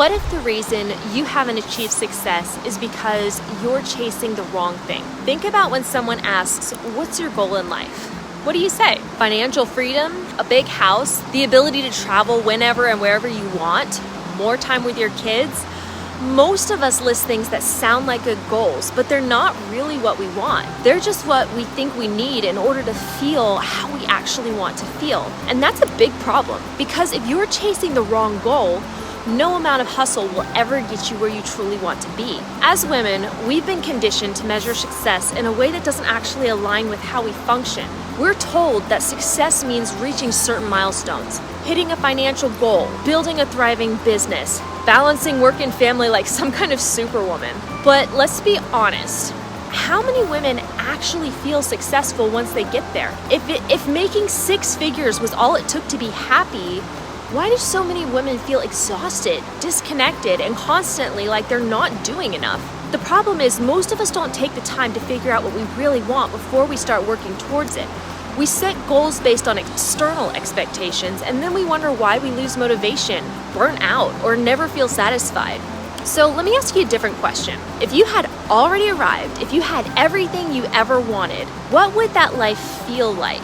What if the reason you haven't achieved success is because you're chasing the wrong thing? Think about when someone asks, what's your goal in life? What do you say? Financial freedom, a big house, the ability to travel whenever and wherever you want, more time with your kids? Most of us list things that sound like good goals, but they're not really what we want. They're just what we think we need in order to feel how we actually want to feel. And that's a big problem, because if you're chasing the wrong goal, no amount of hustle will ever get you where you truly want to be. As women, we've been conditioned to measure success in a way that doesn't actually align with how we function. We're told that success means reaching certain milestones, hitting a financial goal, building a thriving business, balancing work and family like some kind of superwoman. But let's be honest, how many women actually feel successful once they get there? If making six figures was all it took to be happy, why do so many women feel exhausted, disconnected, and constantly like they're not doing enough? The problem is most of us don't take the time to figure out what we really want before we start working towards it. We set goals based on external expectations, and then we wonder why we lose motivation, burn out, or never feel satisfied. So let me ask you a different question. If you had already arrived, if you had everything you ever wanted, what would that life feel like?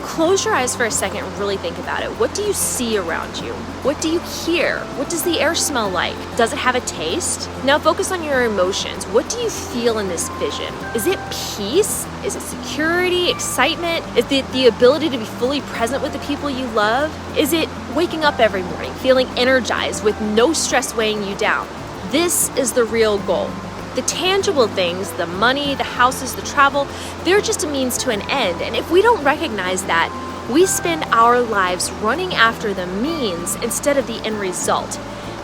Close your eyes for a second and really think about it. What do you see around you? What do you hear? What does the air smell like? Does it have a taste? Now focus on your emotions. What do you feel in this vision? Is it peace? Is it security, excitement? Is it the ability to be fully present with the people you love? Is it waking up every morning, feeling energized with no stress weighing you down? This is the real goal. The tangible things, the money, the houses, the travel, they're just a means to an end. And if we don't recognize that, we spend our lives running after the means instead of the end result.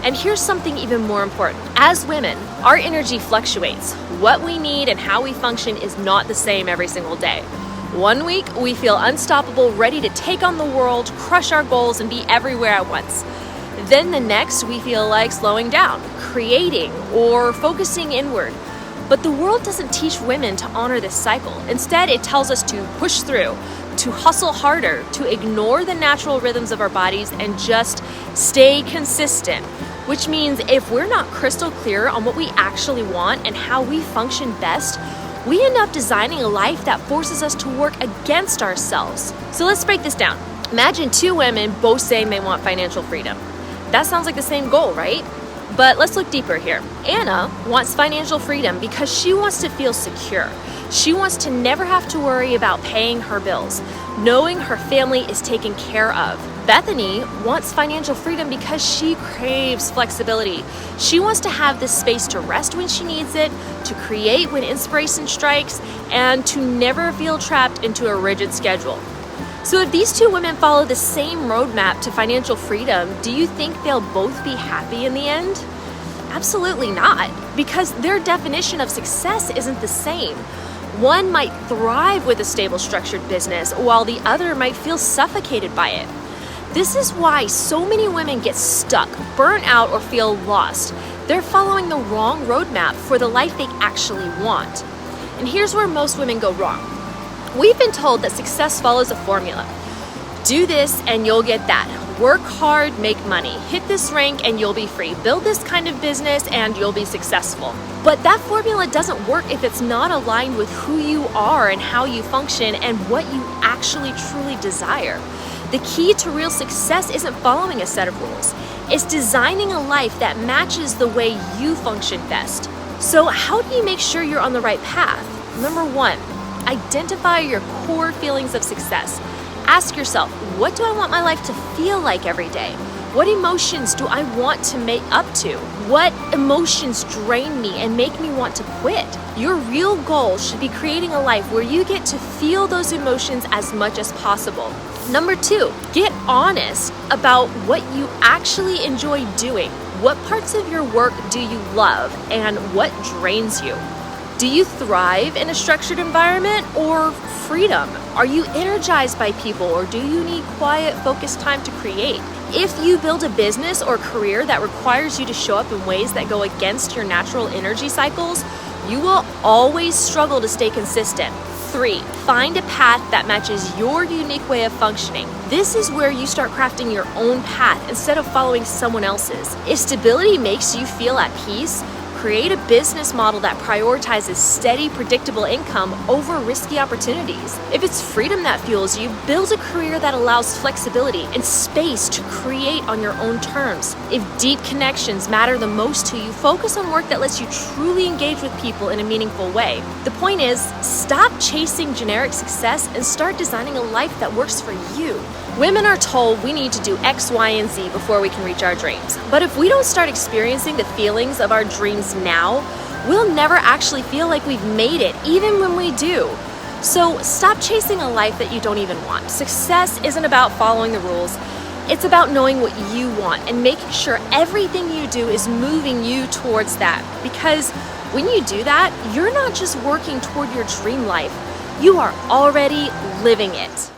And here's something even more important. As women, our energy fluctuates. What we need and how we function is not the same every single day. One week, we feel unstoppable, ready to take on the world, crush our goals, and be everywhere at once. Then the next, we feel like slowing down, creating, or focusing inward. But the world doesn't teach women to honor this cycle. Instead, it tells us to push through, to hustle harder, to ignore the natural rhythms of our bodies, and just stay consistent. Which means if we're not crystal clear on what we actually want and how we function best, we end up designing a life that forces us to work against ourselves. So let's break this down. Imagine two women both saying they want financial freedom. That sounds like the same goal, right? But let's look deeper here. Anna wants financial freedom because she wants to feel secure. She wants to never have to worry about paying her bills, knowing her family is taken care of. Bethany wants financial freedom because she craves flexibility. She wants to have this space to rest when she needs it, to create when inspiration strikes, and to never feel trapped into a rigid schedule. So if these two women follow the same roadmap to financial freedom, do you think they'll both be happy in the end? Absolutely not, because their definition of success isn't the same. One might thrive with a stable, structured business, while the other might feel suffocated by it. This is why so many women get stuck, burn out, or feel lost. They're following the wrong roadmap for the life they actually want. And here's where most women go wrong. We've been told that success follows a formula. Do this and you'll get that. Work hard, make money. Hit this rank and you'll be free. Build this kind of business and you'll be successful. But that formula doesn't work if it's not aligned with who you are and how you function and what you actually truly desire. The key to real success isn't following a set of rules. It's designing a life that matches the way you function best. So how do you make sure you're on the right path? Number one, identify your core feelings of success. Ask yourself, what do I want my life to feel like every day? What emotions do I want to make up to? What emotions drain me and make me want to quit? Your real goal should be creating a life where you get to feel those emotions as much as possible. Number two, get honest about what you actually enjoy doing. What parts of your work do you love and what drains you? Do you thrive in a structured environment or freedom? Are you energized by people or do you need quiet, focused time to create? If you build a business or career that requires you to show up in ways that go against your natural energy cycles, you will always struggle to stay consistent. 3, find a path that matches your unique way of functioning. This is where you start crafting your own path instead of following someone else's. If stability makes you feel at peace, create a business model that prioritizes steady, predictable income over risky opportunities. If it's freedom that fuels you, build a career that allows flexibility and space to create on your own terms. If deep connections matter the most to you, focus on work that lets you truly engage with people in a meaningful way. The point is, stop chasing generic success and start designing a life that works for you. Women are told we need to do X, Y, and Z before we can reach our dreams. But if we don't start experiencing the feelings of our dreams now, we'll never actually feel like we've made it, even when we do. So stop chasing a life that you don't even want. Success isn't about following the rules. It's about knowing what you want and making sure everything you do is moving you towards that. Because when you do that, you're not just working toward your dream life, you are already living it.